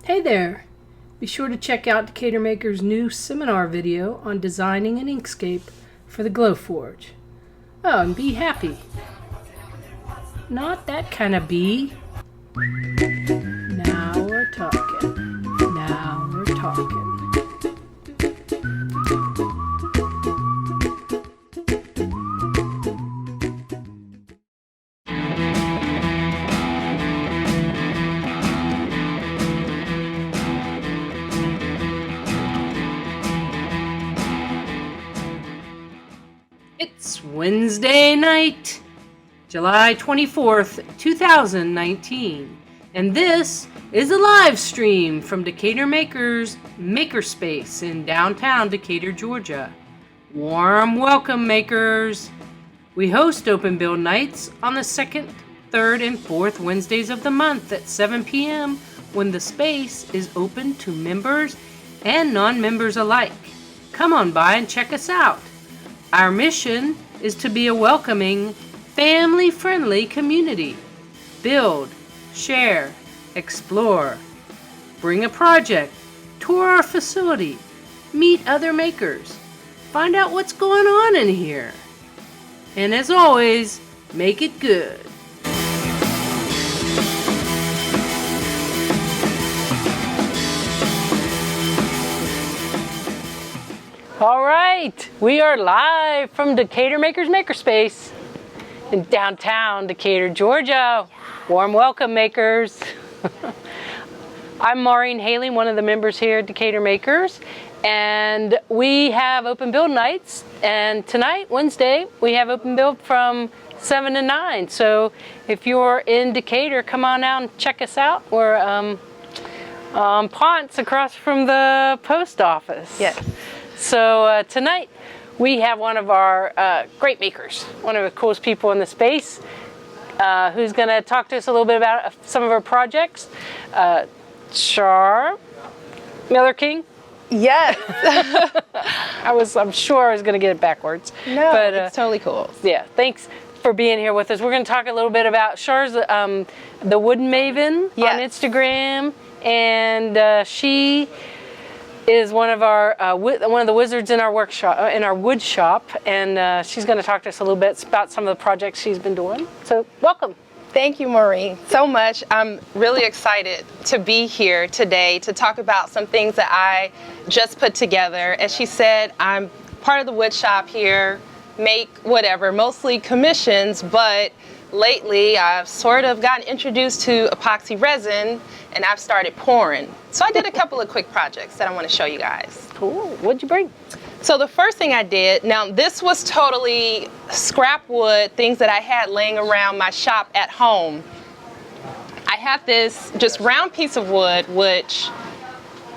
Hey there! Be sure to check out Decatur Makers' new seminar video on designing an inkscape for the Glowforge. Oh, and be happy. Not that kind of bee. Now we're talking. Now we're talking. It's Wednesday night, July 24th, 2019, and this is a live stream from Decatur Makers Makerspace in downtown Decatur, Georgia. Warm welcome, makers! We host open build nights on the second, third, and fourth Wednesdays of the month at 7 p.m. when the space is open to members and non-members alike. Come on by and check us out. Our mission is to be a welcoming, family-friendly community. Build, share, explore. Bring a project, tour our facility, meet other makers, find out what's going on in here. And as always, make it good. All right, we are live from Decatur Makers Makerspace in downtown Decatur, Georgia. Warm welcome, makers. I'm Maureen Haley, one of the members here at Decatur Makers, and we have open build nights. And tonight, Wednesday, we have open build from 7 to 9. So if you're in Decatur, come on out and check us out. We're on Ponce across from the post office. Yes. So tonight we have one of our great makers, one of the coolest people in the space, who's going to talk to us a little bit about some of our projects. Char Miller-King. Yes. I'm sure I was going to get it backwards. No, but, it's totally cool. Yeah, thanks for being here with us. We're going to talk a little bit about Char's the Wooden Maven on Instagram, and she is one of the wizards in our workshop, in our wood shop, and she's going to talk to us a little bit about some of the projects she's been doing. So, welcome. Thank you, Maureen, so much. I'm really excited to be here today to talk about some things that I just put together. As she said, I'm part of the wood shop here, make whatever, mostly commissions, but lately I've sort of gotten introduced to epoxy resin, and I've started pouring. So I did a couple of quick projects that I want to show you guys. Cool. What'd you bring? So the first thing I did, now this was totally scrap wood, things that I had laying around my shop at home. I had this just round piece of wood, which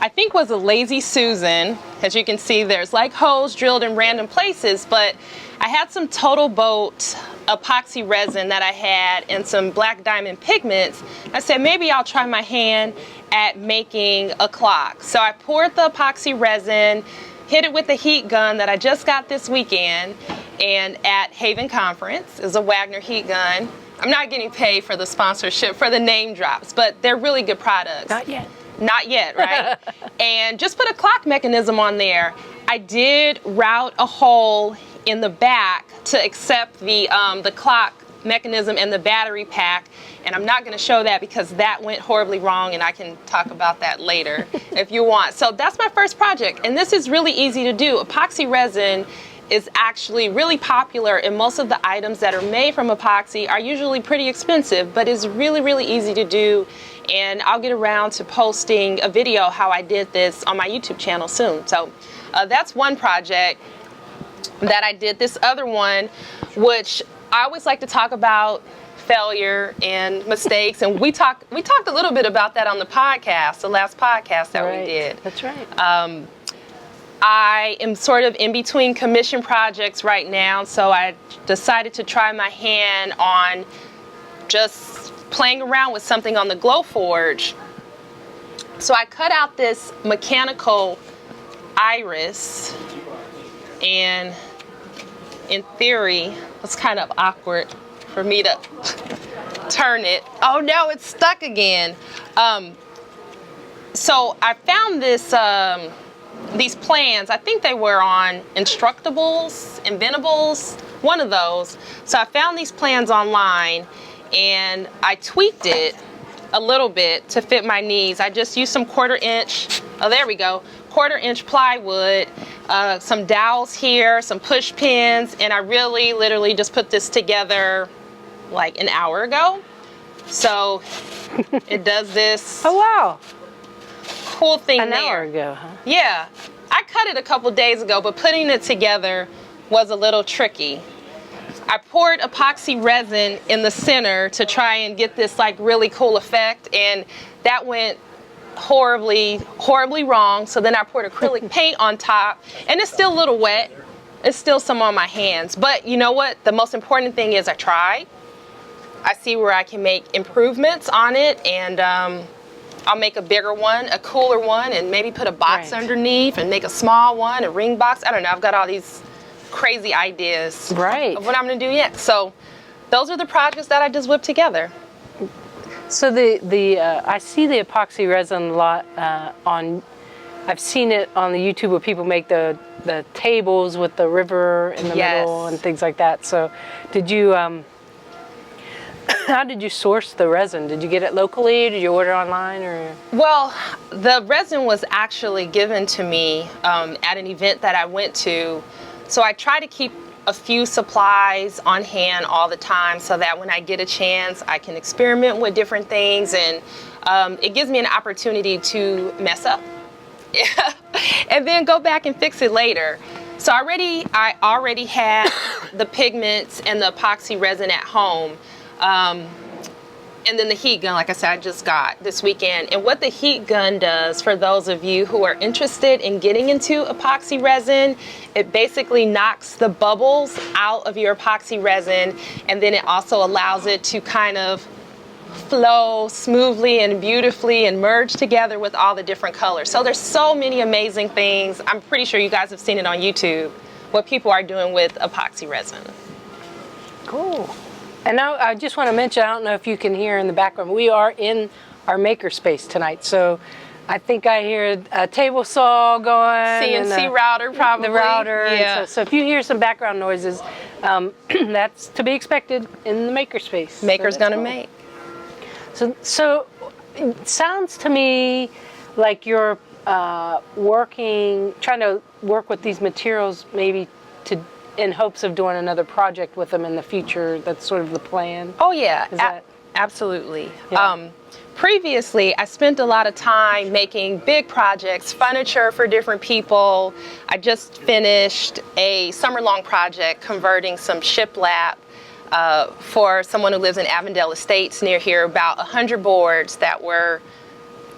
I think was a Lazy Susan. As you can see, there's like holes drilled in random places, but I had some Total Boat epoxy resin that I had and some black diamond pigments. I said maybe I'll try my hand at making a clock. So I poured the epoxy resin, hit it with a heat gun that I just got this weekend and at Haven Conference. Is a Wagner heat gun. I'm not getting paid for the sponsorship, for the name drops, but they're really good products. Not yet. Not yet, right? And just put a clock mechanism on there. I did route a hole in the back to accept the clock mechanism and the battery pack, and I'm not going to show that because that went horribly wrong, and I can talk about that later if you want. So that's my first project, and this is really easy to do. Epoxy resin is actually really popular, and most of the items that are made from epoxy are usually pretty expensive, but it's really, really easy to do, and I'll get around to posting a video how I did this on my YouTube channel soon. So that's one project that I did. This other one, which I always like to talk about failure and mistakes, and we talked a little bit about that on the podcast, the last podcast that we did. That's right. I am sort of in between commission projects right now, so I decided to try my hand on just playing around with something on the Glowforge. So I cut out this mechanical iris, and in theory, it's kind of awkward for me to turn it. Oh no, it's stuck again. So I found these plans. I think they were on Inventables, one of those. So I found these plans online, and I tweaked it a little bit to fit my needs. I just used some 1/4 inch, oh there we go, 1/4 inch plywood, some dowels here, some push pins, and I really literally just put this together like an hour ago. So it does this. Oh wow. Cool thing An there. hour ago, huh? Yeah, I cut it a couple days ago, but putting it together was a little tricky. I poured epoxy resin in the center to try and get this like really cool effect, and that went horribly wrong. So then I poured acrylic paint on top, and it's still a little wet. It's still some on my hands, but you know what? The most important thing is I tried. I see where I can make improvements on it, and I'll make a bigger one, a cooler one, and maybe put a box underneath and make a small one, a ring box. I don't know. I've got all these crazy ideas of what I'm going to do yet. So those are the projects that I just whipped together. So I see the epoxy resin a lot I've seen it on the YouTube where people make the tables with the river in the middle and things like that. So did you, how did you source the resin? Did you get it locally? Did you order online? Or? Well, the resin was actually given to me at an event that I went to. So I try to keep a few supplies on hand all the time so that when I get a chance, I can experiment with different things, and it gives me an opportunity to mess up and then go back and fix it later. So I already had the pigments and the epoxy resin at home. And then the heat gun, like I said, I just got this weekend. And what the heat gun does, for those of you who are interested in getting into epoxy resin, it basically knocks the bubbles out of your epoxy resin, and then it also allows it to kind of flow smoothly and beautifully and merge together with all the different colors. So there's so many amazing things. I'm pretty sure you guys have seen it on YouTube, what people are doing with epoxy resin. Cool. And now I just want to mention, I don't know if you can hear in the background, we are in our makerspace tonight. So I think I hear a table saw going. CNC router, probably. The router. Yeah. So if you hear some background noises, that's to be expected in the makerspace. Maker's gonna make. So it sounds to me like you're trying to work with these materials maybe in hopes of doing another project with them in the future. That's sort of the plan. Oh yeah, absolutely. Yeah. Previously, I spent a lot of time making big projects, furniture for different people. I just finished a summer-long project converting some shiplap for someone who lives in Avondale Estates near here, about 100 boards that were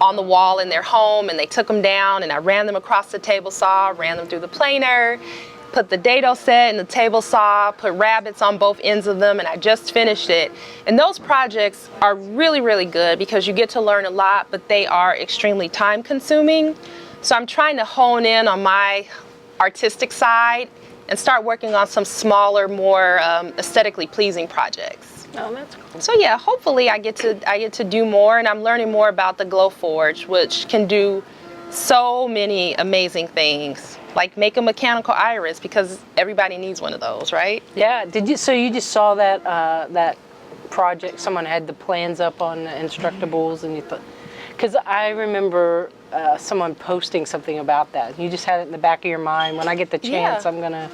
on the wall in their home, and they took them down, and I ran them across the table saw, ran them through the planer, put the dado set in the table saw, put rabbets on both ends of them, and I just finished it. And those projects are really, really good because you get to learn a lot, but they are extremely time consuming. So I'm trying to hone in on my artistic side and start working on some smaller, more aesthetically pleasing projects. Oh, that's cool. So yeah, hopefully I get to do more, and I'm learning more about the Glow Forge, which can do so many amazing things. Like make a mechanical iris, because everybody needs one of those, right? Yeah. So you just saw that project? Someone had the plans up on the Instructables, and you thought, because I remember someone posting something about that. You just had it in the back of your mind. When I get the chance, I'm gonna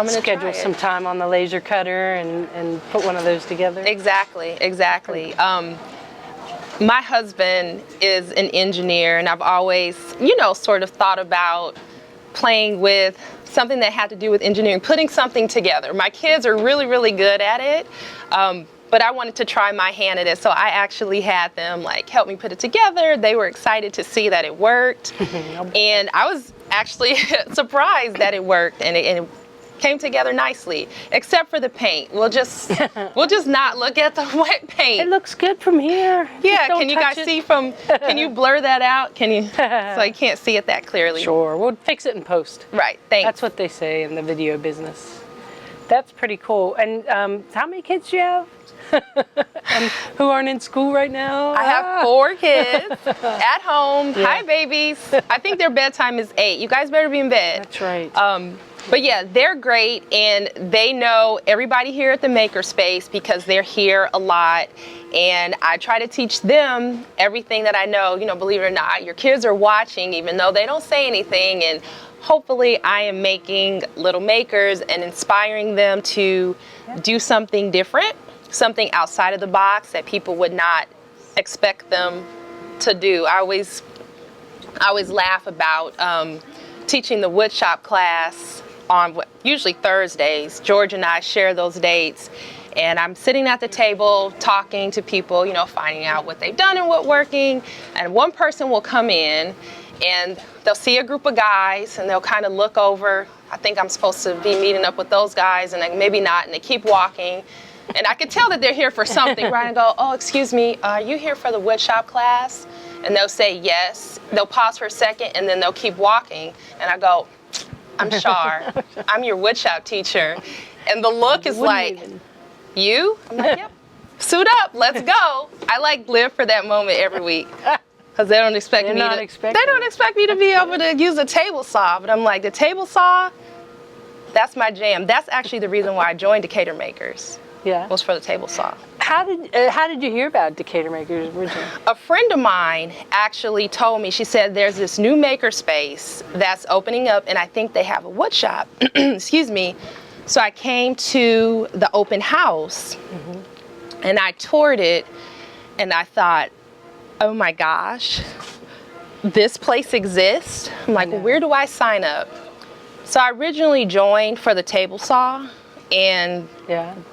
schedule some time on the laser cutter and put one of those together. Exactly. My husband is an engineer, and I've always, sort of thought about playing with something that had to do with engineering, putting something together. My kids are really, really good at it, but I wanted to try my hand at it, so I actually had them help me put it together. They were excited to see that it worked, and I was actually surprised that it worked, and it came together nicely, except for the paint. We'll just not look at the wet paint. It looks good from here. Yeah, can you guys see can you blur that out? Can you, so you can't see it that clearly? Sure, we'll fix it in post. Right, thanks. That's what they say in the video business. That's pretty cool. And how many kids do you have? And who aren't in school right now? I have 4 kids at home. Yeah. Hi, babies. I think their bedtime is 8. You guys better be in bed. That's right. But yeah, they're great, and they know everybody here at the Makerspace because they're here a lot. And I try to teach them everything that I know. You know, believe it or not, your kids are watching, even though they don't say anything. And hopefully, I am making little makers and inspiring them to do something different, something outside of the box that people would not expect them to do. I always laugh about teaching the woodshop class on usually Thursdays. George and I share those dates, and I'm sitting at the table talking to people, you know, finding out what they've done and what's working. And one person will come in and they'll see a group of guys and they'll kind of look over. I think I'm supposed to be meeting up with those guys, and then maybe not, and they keep walking. And I can tell that they're here for something, right? And go, oh, excuse me, are you here for the woodshop class? And they'll say yes. They'll pause for a second, and then they'll keep walking. And I go, I'm Char. I'm your woodshop teacher. And the look is like, you? I'm like, yep. Suit up, let's go. I like live for that moment every week. Because they don't expect me to be able to use a table saw. But I'm like, the table saw, that's my jam. That's actually the reason why I joined Decatur Makers. Yeah. Was for the table saw. How did you hear about Decatur Makers originally? A friend of mine actually told me, she said there's this new maker space that's opening up, and I think they have a wood shop. Excuse me. So I came to the open house, and I toured it, and I thought, oh my gosh, this place exists? I'm like, well, where do I sign up? So I originally joined for the table saw, and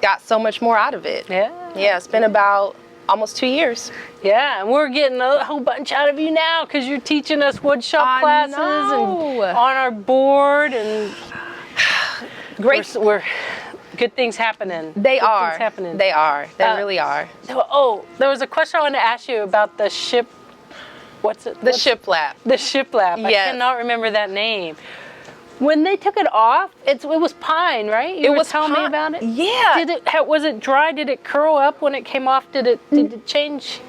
got so much more out of it. Yeah, it's been about almost 2 years. Yeah, and we're getting a whole bunch out of you now because you're teaching us woodshop classes and on our board, and great. We're good things happening. They are. They really are. Oh, there was a question I wanted to ask you about the ship. What's it? The shiplap. The shiplap. Yes. I cannot remember that name. When they took it off, it was pine, right? You were telling me about it? Yeah. Was it dry? Did it curl up when it came off? Did it change?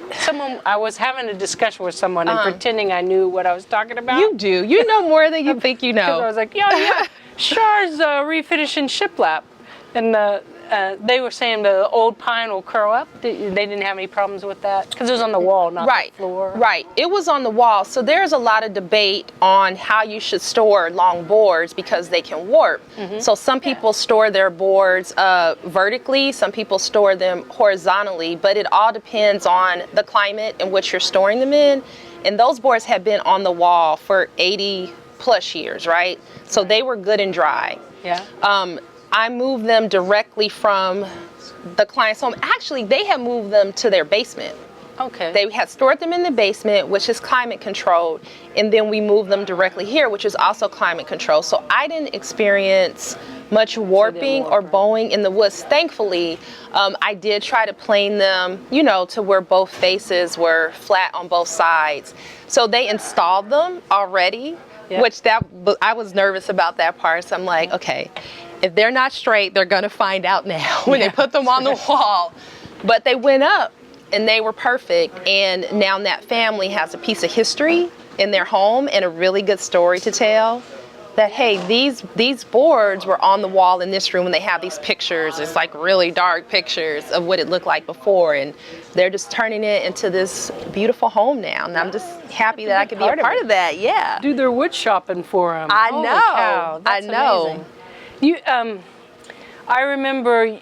I was having a discussion with someone and pretending I knew what I was talking about. You do. You know more than you think you know. Because I was like, yeah. Char's refinishing shiplap. And they were saying the old pine will curl up. They didn't have any problems with that? Because it was on the wall, not the floor. Right. It was on the wall. So there's a lot of debate on how you should store long boards because they can warp. So some people store their boards vertically. Some people store them horizontally. But it all depends on the climate in which you're storing them in. And those boards have been on the wall for 80 plus years, right? So they were good and dry. Yeah. I moved them directly from the client's home. Actually, they had moved them to their basement. Okay. They had stored them in the basement, which is climate controlled, and then we moved them directly here, which is also climate controlled. So I didn't experience much warping or bowing in the woods. Thankfully, I did try to plane them, you know, to where both faces were flat on both sides. So they installed them already, which I was nervous about that part. So I'm like, okay. If they're not straight, they're going to find out now when they put them on the wall. But they went up and they were perfect. And now that family has a piece of history in their home and a really good story to tell. That, hey, these boards were on the wall in this room and they have these pictures. It's like really dark pictures of what it looked like before. And they're just turning it into this beautiful home now. And I'm just happy that I could be a part of that. Yeah. Do their wood shopping for them. I Holy know. Cow. That's amazing. I remember,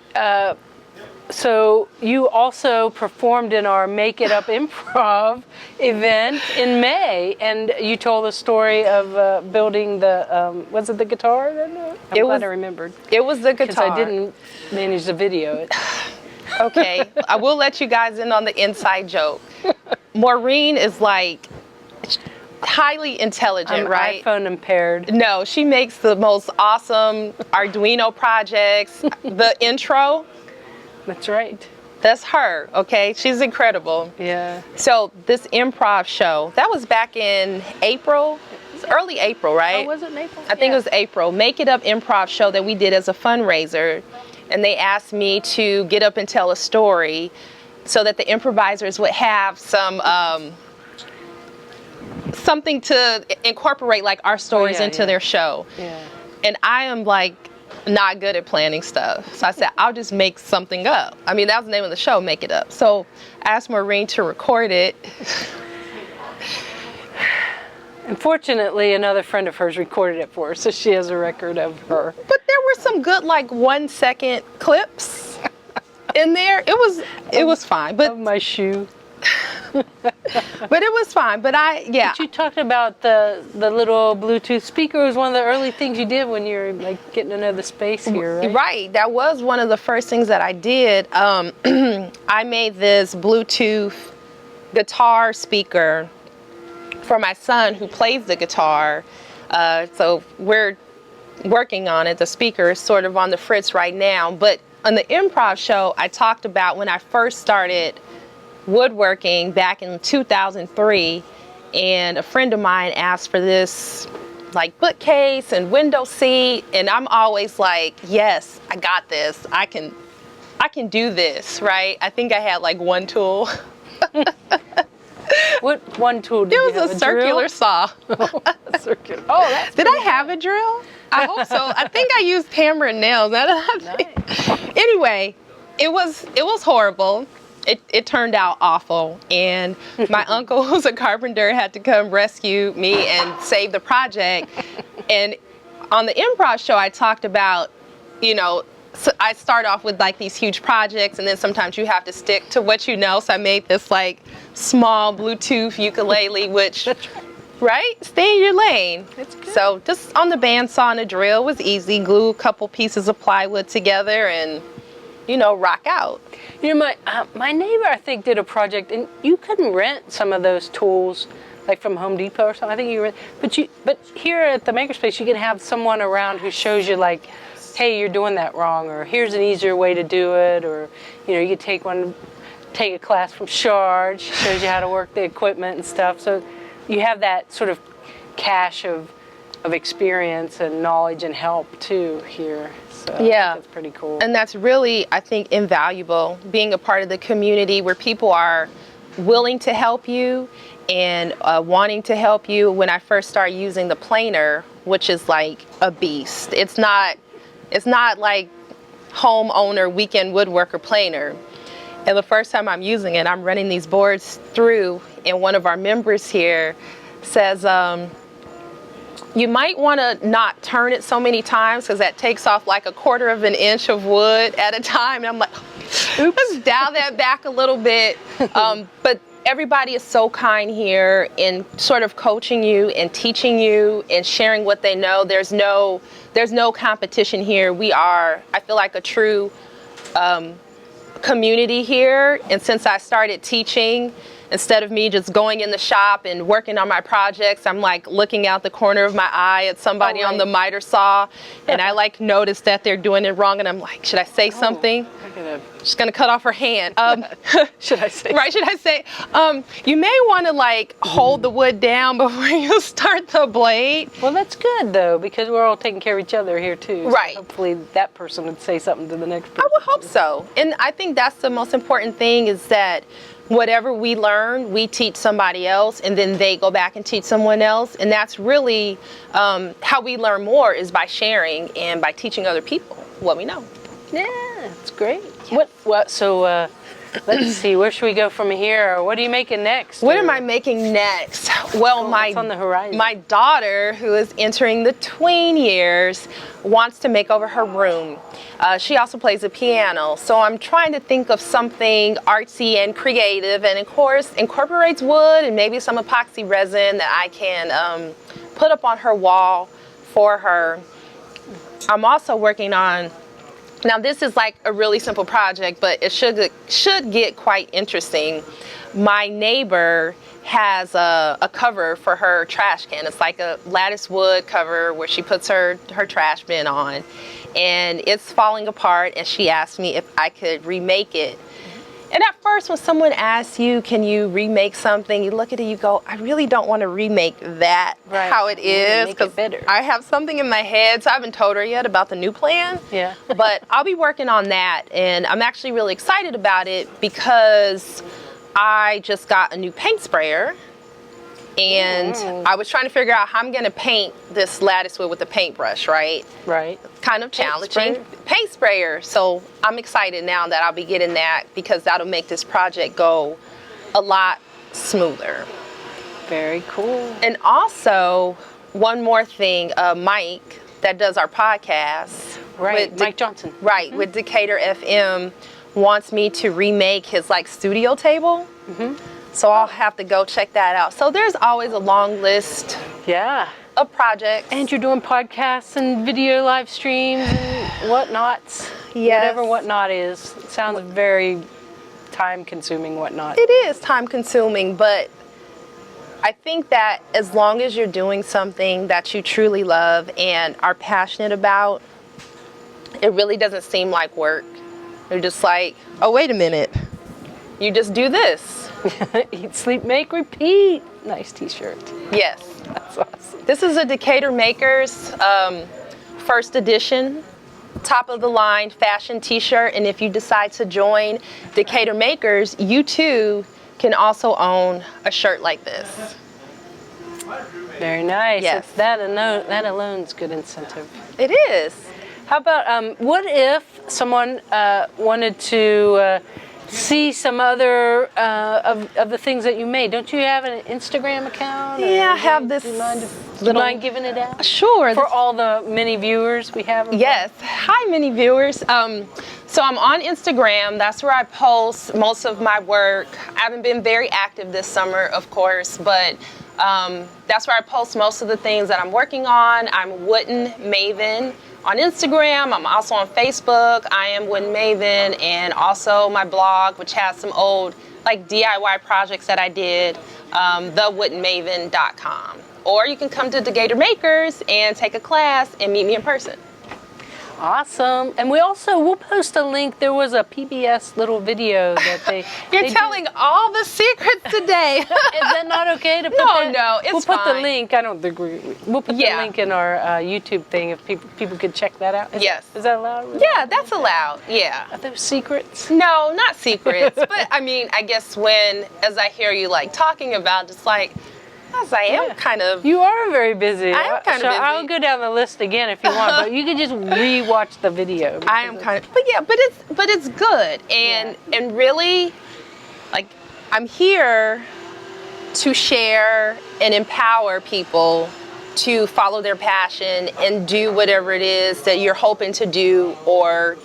so you also performed in our Make It Up Improv event in May, and you told the story of building the, was it the guitar? I'm glad I remembered. It was the guitar. Because I didn't manage the video. Okay, I will let you guys in on the inside joke. Maureen is like highly intelligent, right? iPhone impaired. No, she makes the most awesome Arduino projects. The intro. That's right. That's her, okay? She's incredible. Yeah. So this improv show, that was back in April. was early April, right? Oh, was it in April? I think it was April. Make It Up improv show that we did as a fundraiser. And they asked me to get up and tell a story so that the improvisers would have some something to incorporate like our stories into their show. Yeah. And I am like not good at planning stuff. So I said, I'll just make something up. I mean, that was the name of the show, Make It Up. So I asked Maureen to record it. Unfortunately, another friend of hers recorded it for her, so she has a record of her. But there were some good like 1 second clips in there. It was fine. But Of my shoe. but it was fine. But But you talked about the little Bluetooth speaker. It was one of the early things you did when you were like getting to know the space here, right? Right. That was one of the first things that I did. I made this Bluetooth guitar speaker for my son who plays the guitar. So we're working on it. The speaker is sort of on the fritz right now. But on the improv show, I talked about when I first started woodworking back in 2003, and a friend of mine asked for this like bookcase and window seat, and I'm always like, yes, I got this. I can do this, right? I think I had like one tool. What one tool did you have? It was a circular saw. Circular. Oh, that's Did I have a drill? I hope so. I think I used hammer and nails. Anyway, it was horrible. It turned out awful, and my uncle, who's a carpenter, had to come rescue me and save the project. And on the improv show, I talked about, so I start off with like these huge projects, and then sometimes you have to stick to what you know. So I made this like small Bluetooth ukulele, which, right? Stay in your lane. It's good. So just on the bandsaw and a drill was easy. Glue a couple pieces of plywood together and, rock out. My neighbor, I think, did a project, and you couldn't rent some of those tools, like from Home Depot or something. I think you rent, but here at the Makerspace, you can have someone around who shows you, like, hey, you're doing that wrong, or here's an easier way to do it, or you could take a class from Char. She shows you how to work the equipment and stuff. So you have that sort of cache of experience and knowledge and help too here. So I think that's pretty cool. And that's really, I think, invaluable, being a part of the community where people are willing to help you and wanting to help you. When I first started using the planer, which is like a beast, it's not like homeowner weekend woodworker planer. And the first time I'm using it, I'm running these boards through, and one of our members here says, you might want to not turn it so many times because that takes off like 1/4 of an inch of wood at a time. And I'm like, let's dial that back a little bit. But everybody is so kind here in sort of coaching you and teaching you and sharing what they know. There's no competition here. We are, I feel like, a true community here. And since I started teaching, instead of me just going in the shop and working on my projects, I'm like looking out the corner of my eye at somebody on the miter saw, and I like notice that they're doing it wrong, and I'm like, should I say something? Just gonna cut off her hand. Should I say? Right? Should I say? You may want to like hold the wood down before you start the blade. Well, that's good though, because we're all taking care of each other here too. So right. Hopefully that person would say something to the next person. I would hope so. And I think that's the most important thing, is that whatever we learn, we teach somebody else, and then they go back and teach someone else. And that's really how we learn more, is by sharing and by teaching other people what we know. Yeah, that's great. Yes. So let's see, where should we go from here? What are you making next? What am I making next? Well, what's on the horizon? My daughter, who is entering the tween years, wants to make over her room. She also plays the piano, so I'm trying to think of something artsy and creative, and of course incorporates wood and maybe some epoxy resin that I can put up on her wall for her. I'm also working on, now this is like a really simple project, but it should get quite interesting. My neighbor has a cover for her trash can. It's like a lattice wood cover where she puts her trash bin on, and it's falling apart, and she asked me if I could remake it. And at first, when someone asks you, can you remake something, you look at it, you go, I really don't want to remake that how it is, because I have something in my head, so I haven't told her yet about the new plan. Yeah. But I'll be working on that, and I'm actually really excited about it because I just got a new paint sprayer. And I was trying to figure out how I'm going to paint this lattice wood with a paintbrush, right? Right. Kind of challenging. Paint sprayer. So I'm excited now that I'll be getting that because that'll make this project go a lot smoother. Very cool. And also, one more thing, Mike, that does our podcast. Right, Mike Johnson. Right, with Decatur FM, wants me to remake his like studio table. So I'll have to go check that out. So there's always a long list of projects. And you're doing podcasts and video live streams and whatnots. Yes. Whatever whatnot is. It sounds very time consuming whatnot. It is time consuming, but I think that as long as you're doing something that you truly love and are passionate about, it really doesn't seem like work. You're just like, oh, wait a minute. You just do this. Eat, sleep, make, repeat. Nice t-shirt. Yes. That's awesome. This is a Decatur Makers first edition, top of the line fashion t-shirt. And if you decide to join Decatur Makers, you too can also own a shirt like this. Very nice. Yes. That alone is good incentive. It is. How about, what if someone wanted to see some other of the things that you made? Don't you have an Instagram account? Yeah, I have this Do you mind giving it out? Sure. For all the many viewers we have? Yes. Hi, many viewers. So I'm on Instagram. That's where I post most of my work. I haven't been very active this summer, of course, but that's where I post most of the things that I'm working on. I'm Wooden Maven on Instagram. I'm also on Facebook. I am Wooden Maven, and also my blog, which has some old like DIY projects that I did, thewoodenmaven.com. Or you can come to Decatur Makers and take a class and meet me in person. Awesome. And we'll post a link. There was a PBS little video that they... You're telling all the secrets today. Is that not okay to put that? No, it's We'll put fine. the link. I don't think we'll put the link in our YouTube thing if people could check that out. Is that allowed? Yeah, that's allowed. Yeah. Are those secrets? No, not secrets. But I mean, I guess as I hear you like talking about, just like, as I am kind of... You are very busy. I am kind of busy. I'll go down the list again if you want, but you can just re-watch the video. I am kind of... But it's good. And really, like, I'm here to share and empower people to follow their passion and do whatever it is that you're hoping to do or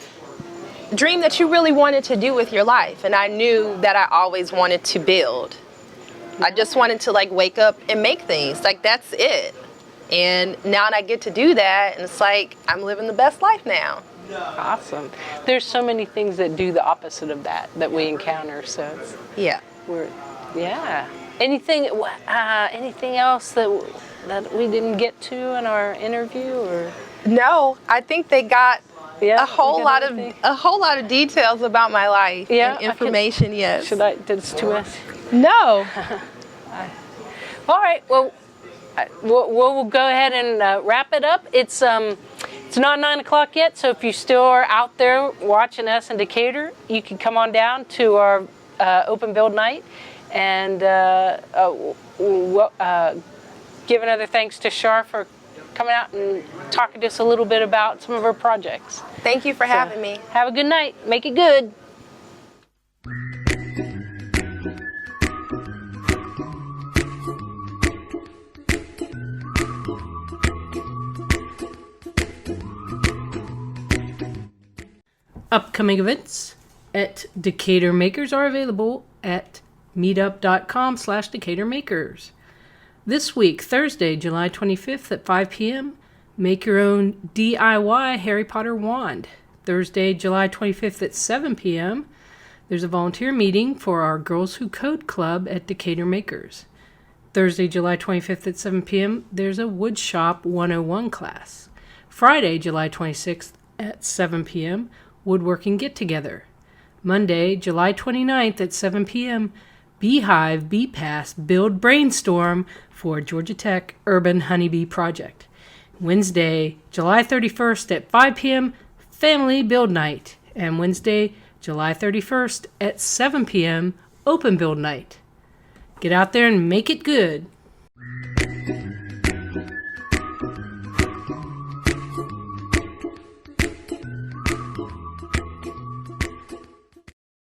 dream that you really wanted to do with your life. And I knew that I always wanted to build. I just wanted to like wake up and make things. Like that's it. And now I get to do that, and it's like I'm living the best life now. Awesome. There's so many things that do the opposite of that we encounter. So Anything else that we didn't get to in our interview, or? No, I think they got a whole lot of details about my life and information. Yes. Did it's too messy? No. All right. Well, we'll go ahead and wrap it up. It's not 9 o'clock yet, so if you still are out there watching us in Decatur, you can come on down to our open build night and give another thanks to Char for coming out and talking to us a little bit about some of her projects. Thank you for having me. Have a good night. Make it good. Upcoming events at Decatur Makers are available at meetup.com/Decatur Makers. This week, Thursday, July 25th at 5 p.m., make your own DIY Harry Potter wand. Thursday, July 25th at 7 p.m., there's a volunteer meeting for our Girls Who Code Club at Decatur Makers. Thursday, July 25th at 7 p.m., there's a Woodshop 101 class. Friday, July 26th at 7 p.m., Woodworking Get-Together. Monday, July 29th at 7 p.m., Beehive Bee Pass Build Brainstorm for Georgia Tech Urban Honeybee Project. Wednesday, July 31st at 5 p.m., Family Build Night. And Wednesday, July 31st at 7 p.m., Open Build Night. Get out there and make it good.